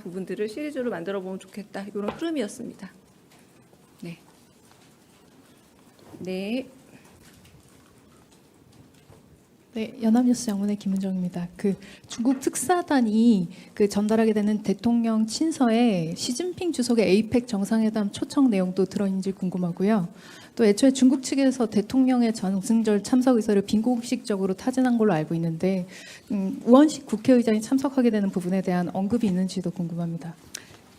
부분들을 시리즈로 만들어 보면 좋겠다. 이런 흐름이었습니다. 네. 네. 네, 연합뉴스 영문의 김은정입니다. 중국 특사단이 전달하게 되는 대통령 친서에 시진핑 주석의 에이펙 정상회담 초청 내용도 들어있는지 궁금하고요. 또 애초에 중국 측에서 대통령의 전승절 참석 의사를 빈공식적으로 타진한 걸로 알고 있는데 우원식 국회의장이 참석하게 되는 부분에 대한 언급이 있는지도 궁금합니다.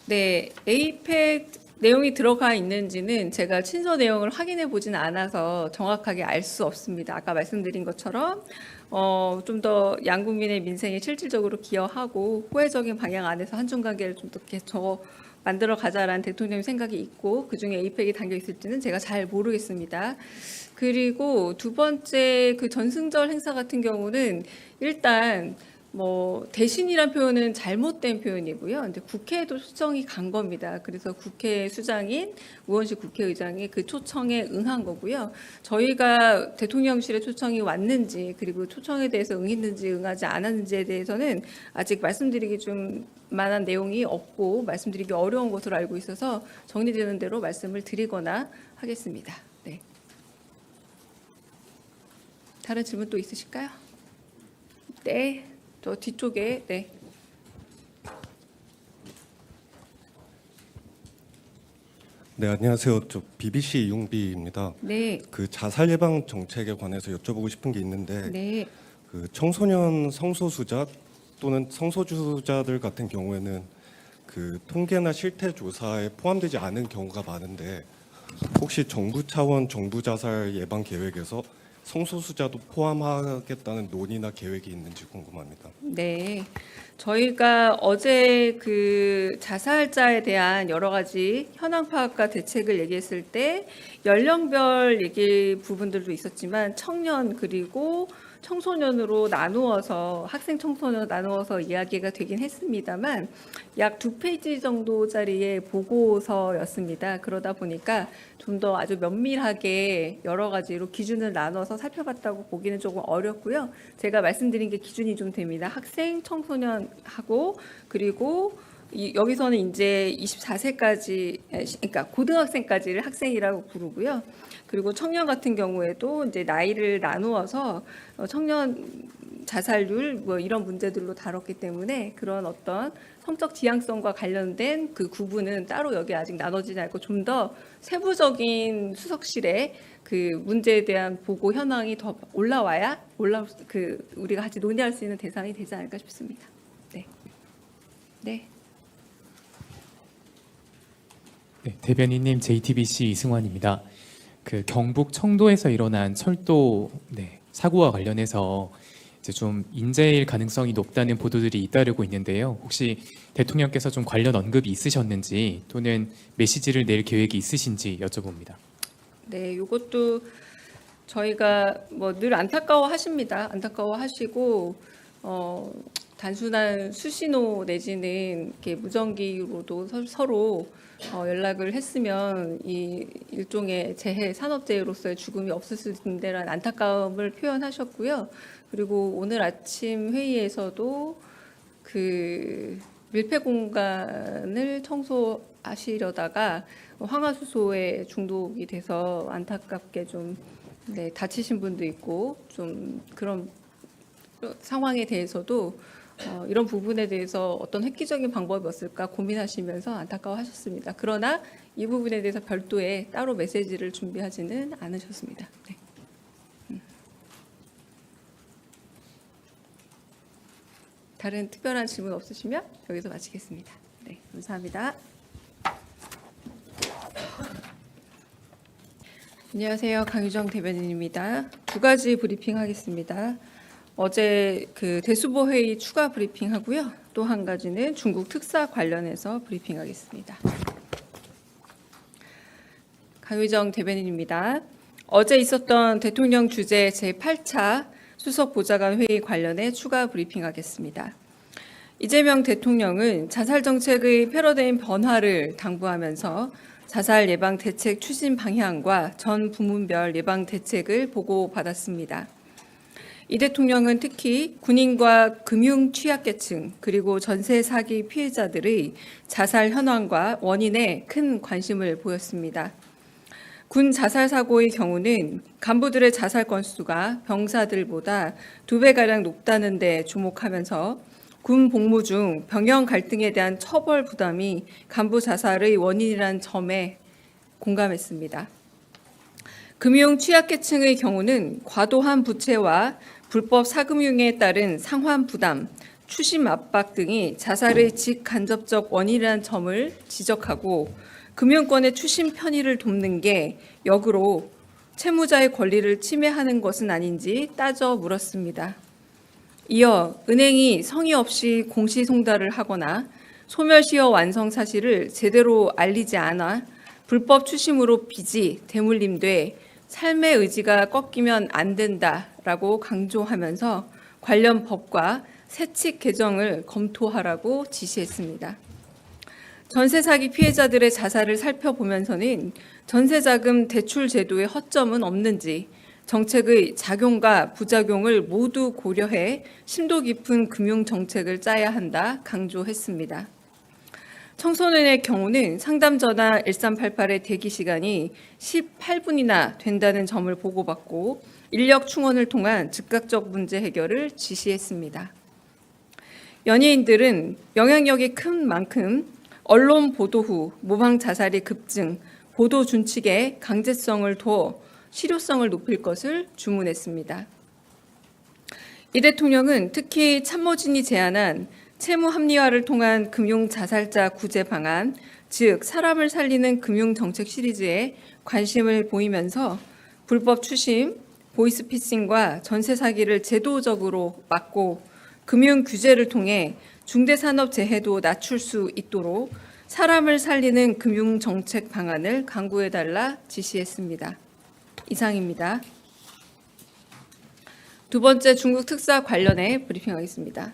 네, 에이펙 내용이 들어가 있는지는 제가 친서 내용을 확인해 보지는 않아서 정확하게 알 수 없습니다. 아까 말씀드린 것처럼 좀 더 양국민의 민생에 실질적으로 기여하고 호혜적인 방향 안에서 한중 관계를 좀 더 만들어 가자라는 대통령의 생각이 있고 그중에 에이펙이 담겨 있을지는 제가 잘 모르겠습니다. 그리고 두 번째 그 전승절 행사 같은 경우는 일단 대신이란 표현은 잘못된 표현이고요. 근데 국회에도 초청이 간 겁니다. 그래서 국회 수장인 우원식 국회의장이 그 초청에 응한 거고요. 저희가 대통령실에 초청이 왔는지 그리고 초청에 대해서 응했는지 응하지 않았는지에 대해서는 아직 말씀드리기 좀 만한 내용이 없고 말씀드리기 어려운 것으로 알고 있어서 정리되는 대로 말씀을 드리거나 하겠습니다. 네. 다른 질문 또 있으실까요? 네. 저 뒤쪽에 네. 네, 안녕하세요. 저 BBC 이용비입니다. 네. 그 자살 예방 정책에 관해서 여쭤보고 싶은 게 있는데 네. 그 청소년 성소수자 또는 성소수자들 같은 경우에는 그 통계나 실태 조사에 포함되지 않은 경우가 많은데 혹시 정부 차원 정부 자살 예방 계획에서 성소수자도 포함하겠다는 논의나 계획이 있는지 궁금합니다. 네. 저희가 어제 그 자살자에 대한 여러 가지 현황 파악과 대책을 얘기했을 때 연령별 얘기 부분들도 있었지만 청년 그리고 청소년으로 나누어서 학생 청소년 나누어서 이야기가 되긴 했습니다만 약 2페이지 정도짜리의 보고서였습니다. 그러다 보니까 좀 더 아주 면밀하게 여러 가지로 기준을 나눠서 살펴봤다고 보기는 조금 어렵고요. 제가 말씀드린 게 기준이 좀 됩니다. 학생, 청소년하고 그리고 여기서는 이제 24세까지 그러니까 고등학생까지를 학생이라고 부르고요. 그리고 청년 같은 경우에도 이제 나이를 나누어서 청년 자살률 이런 문제들로 다뤘기 때문에 그런 어떤 성적 지향성과 관련된 그 구분은 따로 여기 아직 나눠지지 않고 좀 더 세부적인 수석실에 그 문제에 대한 보고 현황이 더 올라와야 우리가 같이 논의할 수 있는 대상이 되지 않을까 싶습니다. 네. 네. 네, 대변인님 JTBC 이승환입니다. 그 경북 청도에서 일어난 철도 사고와 관련해서 이제 좀 인재일 가능성이 높다는 보도들이 잇따르고 있는데요. 혹시 대통령께서 좀 관련 언급이 있으셨는지 또는 메시지를 낼 계획이 있으신지 여쭤봅니다. 네, 이것도 저희가 늘 안타까워하십니다. 안타까워하시고 단순한 수신호 내지는 이렇게 무전기로도 서로 연락을 했으면 이 일종의 재해 산업재해로서의 죽음이 없었을 텐데라는 안타까움을 표현하셨고요. 그리고 오늘 아침 회의에서도 그 밀폐 공간을 청소하시려다가 황화수소에 중독이 돼서 안타깝게 좀 다치신 분도 있고 좀 그런 상황에 대해서도 이런 부분에 대해서 어떤 획기적인 방법이 없을까 고민하시면서 안타까워하셨습니다. 그러나 이 부분에 대해서 별도의 따로 메시지를 준비하지는 않으셨습니다. 네. 다른 특별한 질문 없으시면 여기서 마치겠습니다. 네, 감사합니다. 안녕하세요. 강유정 대변인입니다. 두 가지 브리핑하겠습니다. 어제 그 대수보 회의 추가 브리핑하고요. 또 한 가지는 중국 특사 관련해서 브리핑하겠습니다. 강유정 대변인입니다. 어제 있었던 대통령 주재 제8차 수석 보좌관 회의 관련해 추가 브리핑하겠습니다. 이재명 대통령은 자살 정책의 패러다임 변화를 당부하면서 자살 예방 대책 추진 방향과 전 부문별 예방 대책을 보고받았습니다. 이 대통령은 특히 군인과 금융 취약계층 그리고 전세 사기 피해자들의 자살 현황과 원인에 큰 관심을 보였습니다. 군 자살 사고의 경우는 간부들의 자살 건수가 병사들보다 2배가량 높다는 데 주목하면서 군 복무 중 병영 갈등에 대한 처벌 부담이 간부 자살의 원인이란 점에 공감했습니다. 금융 취약계층의 경우는 과도한 부채와 불법 사금융에 따른 상환 부담, 추심 압박 등이 자살의 직간접적 원인이라는 점을 지적하고 금융권의 추심 편의를 돕는 게 역으로 채무자의 권리를 침해하는 것은 아닌지 따져 물었습니다. 이어 은행이 성의 없이 공시송달을 하거나 소멸시효 완성 사실을 제대로 알리지 않아 불법 추심으로 빚이 대물림돼 삶의 의지가 꺾이면 안 된다라고 강조하면서 관련 법과 세칙 개정을 검토하라고 지시했습니다. 전세 사기 피해자들의 자살을 살펴보면서는 전세자금 대출 제도의 허점은 없는지 정책의 작용과 부작용을 모두 고려해 심도 깊은 금융 정책을 짜야 한다 강조했습니다. 청소년의 경우는 상담 전화 1388의 대기 시간이 18분이나 된다는 점을 보고받고 인력 충원을 통한 즉각적 문제 해결을 지시했습니다. 연예인들은 영향력이 큰 만큼 언론 보도 후 모방 자살이 급증, 보도 준칙의 강제성을 두어 실효성을 높일 것을 주문했습니다. 이 대통령은 특히 참모진이 제안한 채무 합리화를 통한 금융 자살자 구제 방안, 즉 사람을 살리는 금융 정책 시리즈에 관심을 보이면서 불법 추심, 보이스피싱과 전세 사기를 제도적으로 막고 금융 규제를 통해 중대산업재해도 낮출 수 있도록 사람을 살리는 금융 정책 방안을 강구해달라 지시했습니다. 이상입니다. 두 번째 중국 특사 관련해 브리핑하겠습니다.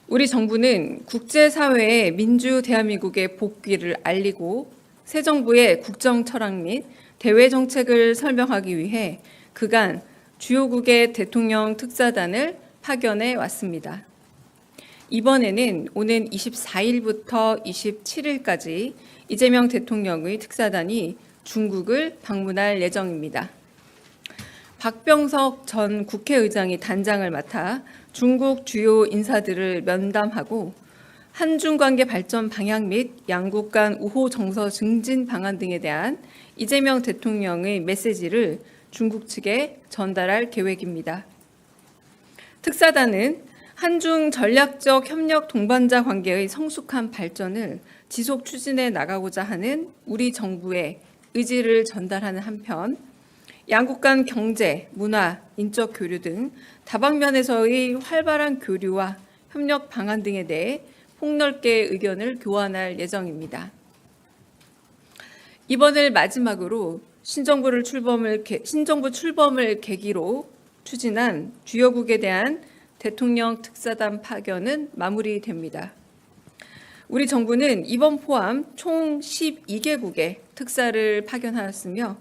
우리 정부는 국제사회에 민주 대한민국의 복귀를 알리고 새 정부의 국정 철학 및 대외 정책을 설명하기 위해 그간 주요국의 대통령 특사단을 파견해 왔습니다. 이번에는 오는 24일부터 27일까지 이재명 대통령의 특사단이 중국을 방문할 예정입니다. 박병석 전 국회의장이 단장을 맡아 중국 주요 인사들을 면담하고 한중 관계 발전 방향 및 양국 간 우호 정서 증진 방안 등에 대한 이재명 대통령의 메시지를 중국 측에 전달할 계획입니다. 특사단은 한중 전략적 협력 동반자 관계의 성숙한 발전을 지속 추진해 나가고자 하는 우리 정부의 의지를 전달하는 한편 양국 간 경제, 문화, 인적 교류 등 다방면에서의 활발한 교류와 협력 방안 등에 대해 폭넓게 의견을 교환할 예정입니다. 이번을 마지막으로 신정부 출범을 계기로 추진한 주요국에 대한 대통령 특사단 파견은 마무리됩니다. 우리 정부는 이번 포함 총 12개국의 특사를 파견하였으며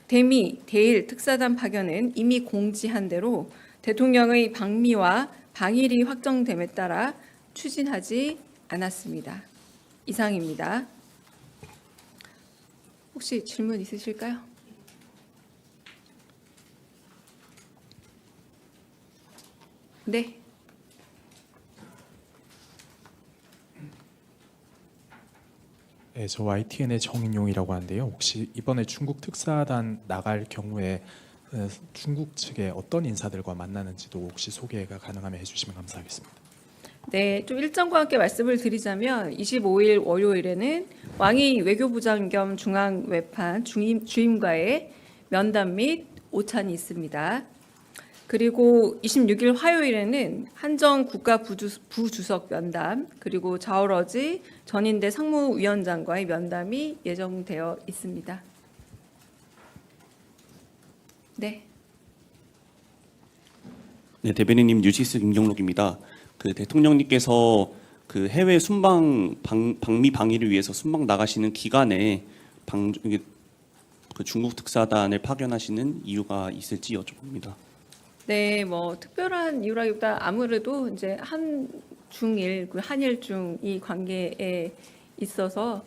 대미, 대일 특사단 파견은 이미 공지한 대로 대통령의 방미와 방일이 확정됨에 따라 추진하지 않았습니다. 이상입니다. 혹시 질문 있으실까요? 네. 네, 저 YTN의 정인용이라고 하는데요. 혹시 이번에 중국 특사단 나갈 경우에 중국 측의 어떤 인사들과 만나는지도 혹시 소개가 가능하면 해주시면 감사하겠습니다. 네, 좀 일정과 함께 말씀을 드리자면 25일 월요일에는 왕이 외교부장 겸 중앙외판 주임과의 면담 및 오찬이 있습니다. 그리고 26일 화요일에는 한정 국가부주석 면담, 그리고 자오러지 전인대 상무위원장과의 면담이 예정되어 있습니다. 네. 네, 대변인님 뉴시스 김경록입니다. 그 대통령님께서 그 해외 순방 방미 방위를 위해서 순방 나가시는 기간에 그 중국 특사단을 파견하시는 이유가 있을지 여쭤봅니다. 네, 뭐 특별한 이유라기보다 아무래도 이제 한중일, 그 한일중 이 관계에 있어서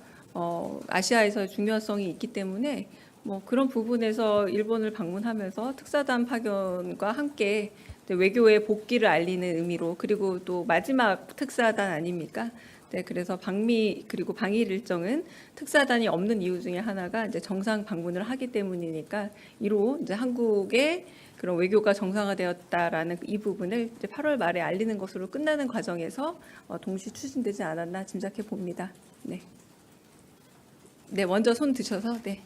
아시아에서 중요성이 있기 때문에 뭐 그런 부분에서 일본을 방문하면서 특사단 파견과 함께 이제 외교의 복귀를 알리는 의미로, 그리고 또 마지막 특사단 아닙니까? 네, 그래서 방미 그리고 방일 일정은 특사단이 없는 이유 중에 하나가 이제 정상 방문을 하기 때문이니까, 이로 이제 한국의 그런 외교가 정상화되었다라는 이 부분을 이제 8월 말에 알리는 것으로 끝나는 과정에서 동시 추진되지 않았나 짐작해 봅니다. 네. 네, 먼저 손 드셔서 네.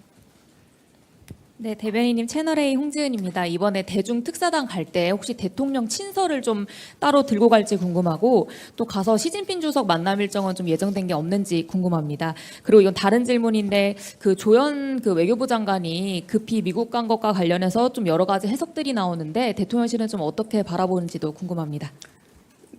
네, 대변인님 채널A 홍지은입니다. 이번에 대중 특사단 갈 때 혹시 대통령 친서를 좀 따로 들고 갈지 궁금하고, 또 가서 시진핑 주석 만남 일정은 좀 예정된 게 없는지 궁금합니다. 그리고 이건 다른 질문인데, 그 조현 그 외교부 장관이 급히 미국 간 것과 관련해서 좀 여러 가지 해석들이 나오는데 대통령실은 좀 어떻게 바라보는지도 궁금합니다.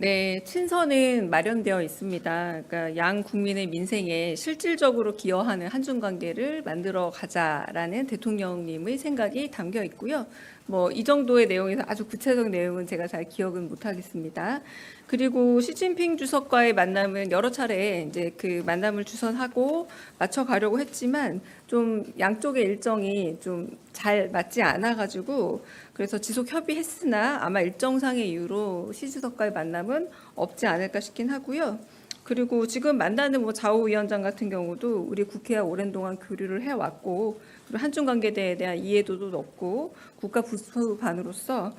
네, 친서는 마련되어 있습니다. 그러니까 양 국민의 민생에 실질적으로 기여하는 한중 관계를 만들어 가자라는 대통령님의 생각이 담겨 있고요. 뭐 이 정도의 내용에서 아주 구체적 내용은 제가 잘 기억은 못 하겠습니다. 그리고 시진핑 주석과의 만남은 여러 차례 이제 그 만남을 주선하고 맞춰 가려고 했지만 좀 양쪽의 일정이 좀 잘 맞지 않아 가지고, 그래서 지속 협의했으나 아마 일정상의 이유로 시 주석과의 만남은 없지 않을까 싶긴 하고요. 그리고 지금 만나는 뭐 자오 위원장 같은 경우도 우리 국회와 오랜 동안 교류를 해왔고, 그리고 한중 관계에 대한 이해도도 높고 국가 부수반으로서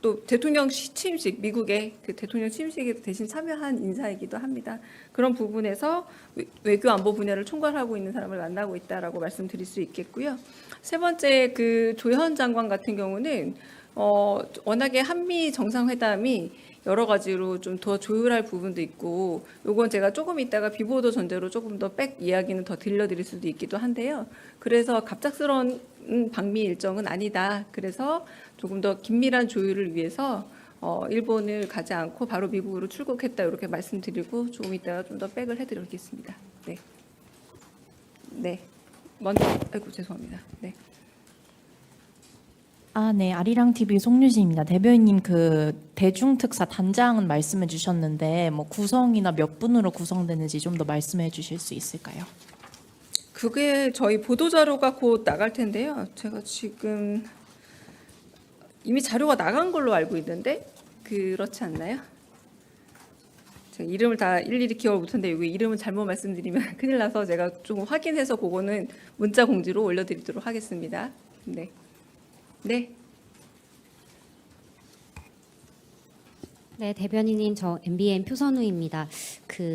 또 대통령 취임식, 미국의 그 대통령 취임식에 대신 참여한 인사이기도 합니다. 그런 부분에서 외교 안보 분야를 총괄하고 있는 사람을 만나고 있다라고 말씀드릴 수 있겠고요. 세 번째, 그 조현 장관 같은 경우는 워낙에 한미 정상회담이 여러 가지로 좀 더 조율할 부분도 있고, 요건 제가 조금 이따가 비보도 전제로 조금 더 백 이야기는 더 들려드릴 수도 있기도 한데요. 그래서 갑작스러운 방미 일정은 아니다. 그래서 조금 더 긴밀한 조율을 위해서 일본을 가지 않고 바로 미국으로 출국했다, 이렇게 말씀드리고 조금 이따가 좀 더 백을 해드리겠습니다. 네. 네. 먼저, 아이고 죄송합니다. 네. 네, 아리랑 TV 송유진입니다. 대변인님, 그 대중 특사 단장은 말씀해 주셨는데 뭐 구성이나 몇 분으로 구성되는지 좀 더 말씀해 주실 수 있을까요? 그게 저희 보도 자료가 곧 나갈 텐데요. 제가 지금 이미 자료가 나간 걸로 알고 있는데 그렇지 않나요? 제가 이름을 다 일일이 기억을 못하는데 여기 이름을 잘못 말씀드리면 큰일 나서 제가 조금 확인해서 그거는 문자 공지로 올려드리도록 하겠습니다. 네. 네. 네, 대변인님, 저 MBN 표선우입니다.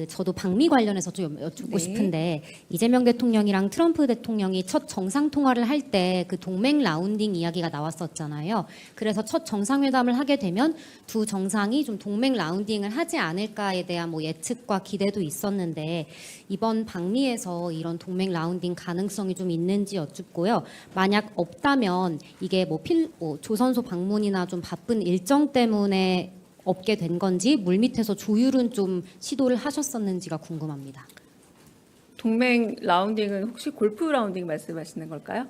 저도 방미 관련해서 좀 여쭙고 네. 싶은데, 이재명 대통령이랑 트럼프 대통령이 첫 정상 통화를 할 때 그 동맹 라운딩 이야기가 나왔었잖아요. 그래서 첫 정상회담을 하게 되면 두 정상이 좀 동맹 라운딩을 하지 않을까에 대한 뭐 예측과 기대도 있었는데, 이번 방미에서 이런 동맹 라운딩 가능성이 좀 있는지 여쭙고요. 만약 없다면 이게 뭐 조선소 방문이나 좀 바쁜 일정 때문에 없게 된 건지, 물밑에서 조율은 좀 시도를 하셨었는지가 궁금합니다. 동맹 라운딩은 혹시 골프 라운딩 말씀하시는 걸까요?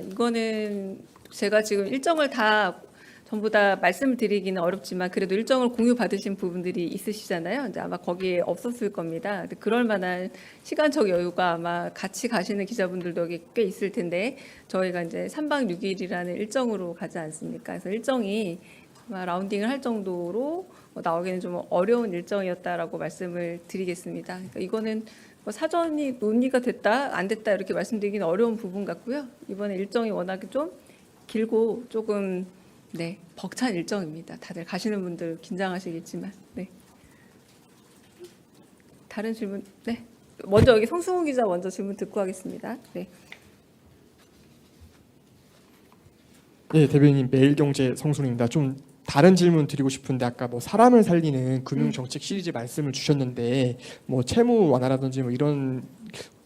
이거는 제가 지금 일정을 다 전부 다 말씀을 드리기는 어렵지만 그래도 일정을 공유 받으신 부분들이 있으시잖아요. 이제 아마 거기에 없었을 겁니다. 근데 그럴 만한 시간적 여유가 아마 같이 가시는 기자분들도 꽤 있을 텐데, 저희가 이제 3박 6일이라는 일정으로 가지 않습니까? 그래서 일정이 아마 라운딩을 할 정도로 나오기는 좀 어려운 일정이었다라고 말씀을 드리겠습니다. 그러니까 이거는 뭐 사전이 논의가 됐다 안 됐다 이렇게 말씀드리기는 어려운 부분 같고요. 이번에 일정이 워낙에 좀 길고 조금 벅찬 일정입니다. 다들 가시는 분들 긴장하시겠지만. 네. 다른 질문. 네. 먼저 여기 성승호 기자 먼저 질문 듣고 하겠습니다. 네. 네, 대변인 매일경제 성순입니다. 좀 다른 질문 드리고 싶은데, 아까 뭐 사람을 살리는 금융정책 시리즈 말씀을 주셨는데 뭐 채무 완화라든지 뭐 이런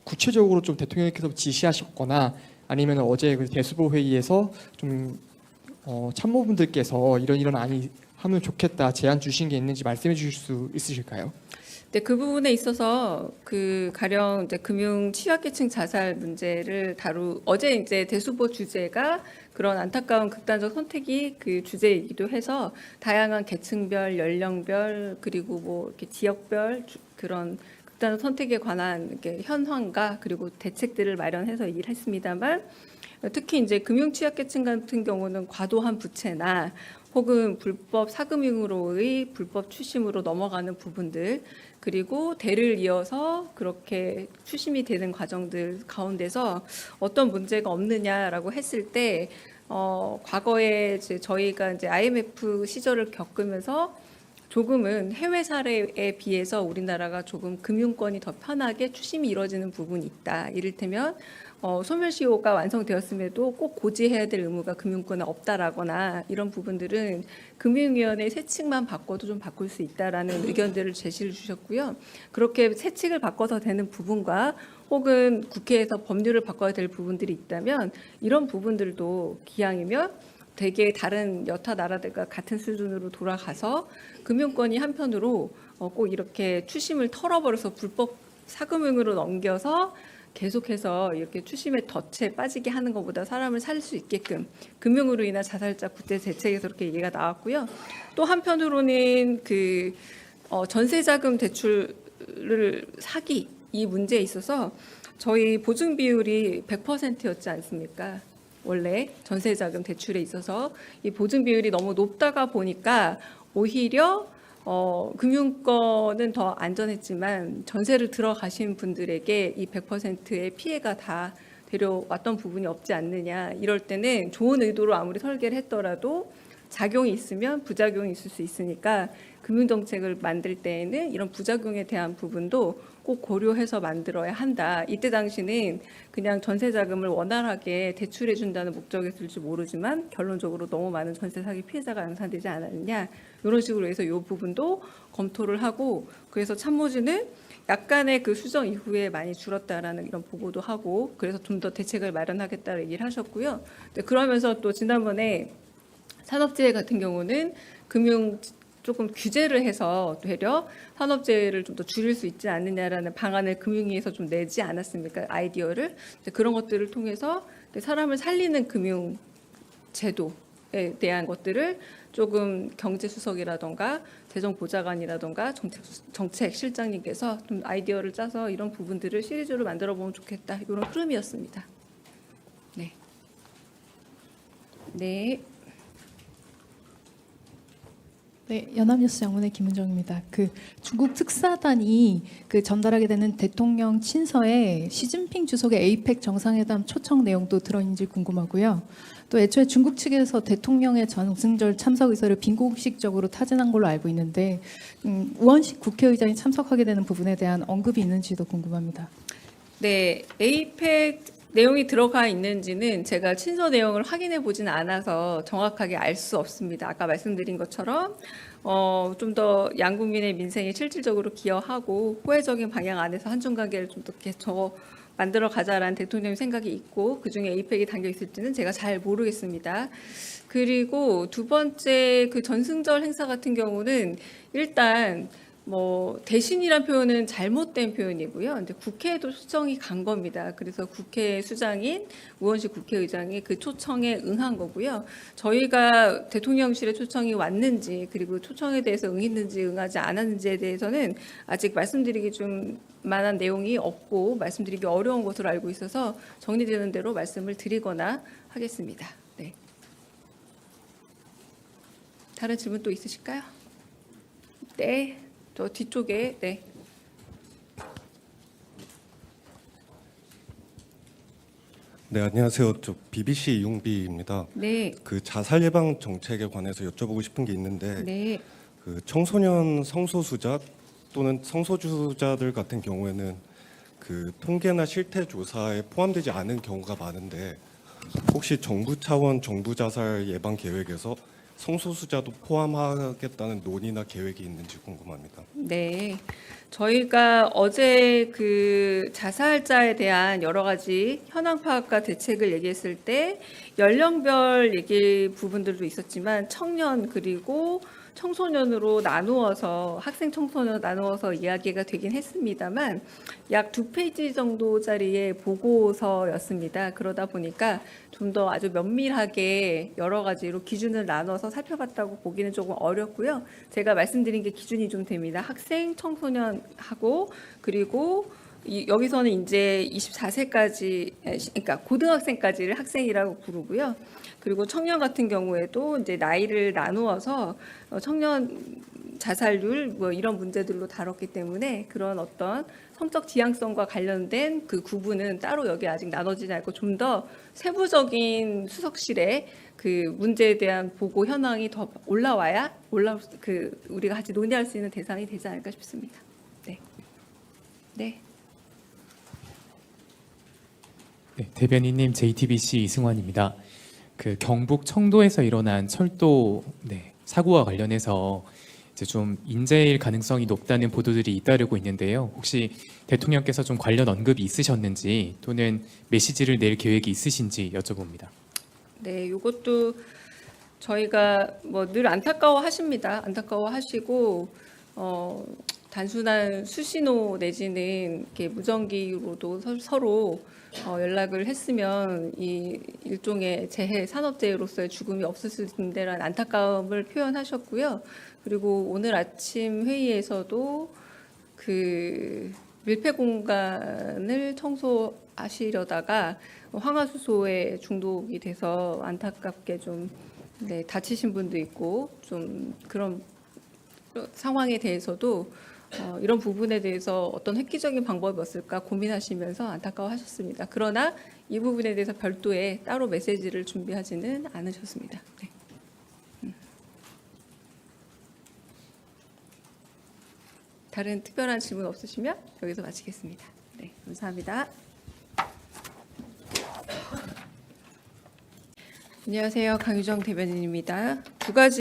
구체적으로 좀 대통령께서 지시하셨거나 아니면 어제 그 대수보 회의에서 좀 참모분들께서 이런 안이 하면 좋겠다 제안 주신 게 있는지 말씀해 주실 수 있으실까요? 네, 그 부분에 있어서 가령 이제 금융 취약계층 자살 문제를 어제 이제 대수보 주제가 그런 안타까운 극단적 선택이 그 주제이기도 해서 다양한 계층별, 연령별 그리고 뭐 이렇게 지역별 그런 극단적 선택에 관한 이렇게 현황과 그리고 대책들을 마련해서 얘기를 했습니다만 특히 이제 금융 취약계층 같은 경우는 과도한 부채나 혹은 불법 사금융으로의 불법 추심으로 넘어가는 부분들 그리고 대를 이어서 그렇게 추심이 되는 과정들 가운데서 어떤 문제가 없느냐라고 했을 때 과거에 이제 저희가 이제 IMF 시절을 겪으면서 조금은 해외 사례에 비해서 우리나라가 조금 금융권이 더 편하게 추심이 이루어지는 부분이 있다. 이를테면 소멸시효가 완성되었음에도 꼭 고지해야 될 의무가 금융권에 없다라거나 이런 부분들은 금융위원회 세칙만 바꿔도 좀 바꿀 수 있다라는 의견들을 제시를 주셨고요. 그렇게 세칙을 바꿔서 되는 부분과 혹은 국회에서 법률을 바꿔야 될 부분들이 있다면 이런 부분들도 기왕이면 되게 다른 여타 나라들과 같은 수준으로 돌아가서 금융권이 한편으로 꼭 이렇게 추심을 털어버려서 불법 사금융으로 넘겨서 계속해서 이렇게 추심의 덫에 빠지게 하는 것보다 사람을 살릴 수 있게끔 금융으로 인한 자살자 구제 대책에서 그렇게 얘기가 나왔고요. 또 한편으로는 그 전세자금 대출을 사기 이 문제에 있어서 저희 보증 비율이 100%였지 않습니까? 원래 전세자금 대출에 있어서 이 보증 비율이 너무 높다가 보니까 오히려 금융권은 더 안전했지만 전세를 들어가신 분들에게 이 100%의 피해가 다 데려왔던 부분이 없지 않느냐. 이럴 때는 좋은 의도로 아무리 설계를 했더라도 작용이 있으면 부작용이 있을 수 있으니까 금융정책을 만들 때에는 이런 부작용에 대한 부분도 꼭 고려해서 만들어야 한다. 이때 당시는 그냥 전세자금을 원활하게 대출해 준다는 목적이었을지 모르지만 결론적으로 너무 많은 전세 사기 피해자가 양산되지 않았느냐. 이런 식으로 해서 이 부분도 검토를 하고 그래서 참모진은 약간의 그 수정 이후에 많이 줄었다라는 이런 보고도 하고 그래서 좀 더 대책을 마련하겠다는 얘기를 하셨고요. 그러면서 또 지난번에 산업재해 같은 경우는 금융 조금 규제를 해서 되려 산업재해를 좀 더 줄일 수 있지 않느냐라는 방안을 금융위에서 좀 내지 않았습니까? 아이디어를. 그런 것들을 통해서 사람을 살리는 금융 제도에 대한 것들을 조금 경제수석이라던가 재정보좌관이라던가 정책실장님께서 좀 아이디어를 짜서 이런 부분들을 시리즈로 만들어 보면 좋겠다. 이런 흐름이었습니다. 네. 네. 네, 연합뉴스 영문의 김은정입니다. 그 중국 특사단이 그 전달하게 되는 대통령 친서에 시진핑 주석의 에이펙 정상회담 초청 내용도 들어있는지 궁금하고요. 또 애초에 중국 측에서 대통령의 전승절 참석 의사를 빈공식적으로 타진한 걸로 알고 있는데 우원식 국회의장이 참석하게 되는 부분에 대한 언급이 있는지도 궁금합니다. 네, 에이펙 내용이 들어가 있는지는 제가 친서 내용을 확인해 보지는 않아서 정확하게 알 수 없습니다. 아까 말씀드린 것처럼 좀 더 양국민의 민생에 실질적으로 기여하고 호혜적인 방향 안에서 한중 관계를 좀 더 만들어 가자라는 대통령의 생각이 있고 그중에 에이펙이 담겨 있을지는 제가 잘 모르겠습니다. 그리고 두 번째 그 전승절 행사 같은 경우는 일단 뭐 대신이란 표현은 잘못된 표현이고요. 근데 국회에도 초청이 간 겁니다. 그래서 국회 수장인 우원식 국회의장이 그 초청에 응한 거고요. 저희가 대통령실에 초청이 왔는지 그리고 초청에 대해서 응했는지 응하지 않았는지에 대해서는 아직 말씀드리기 좀 만한 내용이 없고 말씀드리기 어려운 것으로 알고 있어서 정리되는 대로 말씀을 드리거나 하겠습니다. 네. 다른 질문 또 있으실까요? 네. 저 뒤쪽에 네. 네, 안녕하세요. 저 BBC 이용비입니다. 네. 그 자살 예방 정책에 관해서 여쭤보고 싶은 게 있는데 네. 그 청소년 성소수자 또는 성소주자들 같은 경우에는 그 통계나 실태 조사에 포함되지 않은 경우가 많은데 혹시 정부 차원 정부 자살 예방 계획에서 성소수자도 포함하겠다는 논의나 계획이 있는지 궁금합니다. 네. 저희가 어제 그 자살자에 대한 여러 가지 현황 파악과 대책을 얘기했을 때 연령별 얘기 부분들도 있었지만 청년 그리고 청소년으로 나누어서 학생 청소년 나누어서 이야기가 되긴 했습니다만 약 2페이지 정도짜리의 보고서였습니다. 그러다 보니까 좀 더 아주 면밀하게 여러 가지로 기준을 나눠서 살펴봤다고 보기는 조금 어렵고요. 제가 말씀드린 게 기준이 좀 됩니다. 학생, 청소년하고 그리고 여기서는 이제 24세까지, 그러니까 고등학생까지를 학생이라고 부르고요. 그리고 청년 같은 경우에도 이제 나이를 나누어서 청년 자살률 뭐 이런 문제들로 다뤘기 때문에 그런 어떤 성적 지향성과 관련된 그 구분은 따로 여기 아직 나눠지지 않고 좀 더 세부적인 수석실에 그 문제에 대한 보고 현황이 더 올라와야 우리가 같이 논의할 수 있는 대상이 되지 않을까 싶습니다. 네. 네. 네, 대변인님 JTBC 이승환입니다. 그 경북 청도에서 일어난 철도 사고와 관련해서 이제 좀 인재일 가능성이 높다는 보도들이 잇따르고 있는데요. 혹시 대통령께서 좀 관련 언급이 있으셨는지 또는 메시지를 낼 계획이 있으신지 여쭤봅니다. 네, 이것도 저희가 뭐 늘 안타까워하십니다. 안타까워하시고 단순한 수신호 내지는 이렇게 무전기로도 서로 연락을 했으면 이 일종의 재해, 산업재해로서의 죽음이 없었을 텐데라는 안타까움을 표현하셨고요. 그리고 오늘 아침 회의에서도 그 밀폐 공간을 청소하시려다가 황화수소에 중독이 돼서 안타깝게 좀 다치신 분도 있고 좀 그런 상황에 대해서도 이런 부분에 대해서 어떤 획기적인 방법이 없을까 고민하시면서 안타까워하셨습니다. 그러나 이 부분에 대해서 별도의 따로 메시지를 준비하지는 않으셨습니다. 네. 다른 특별한 질문 없으시면 여기서 마치겠습니다. 네, 감사합니다. 안녕하세요, 강유정 대변인입니다. 두 가지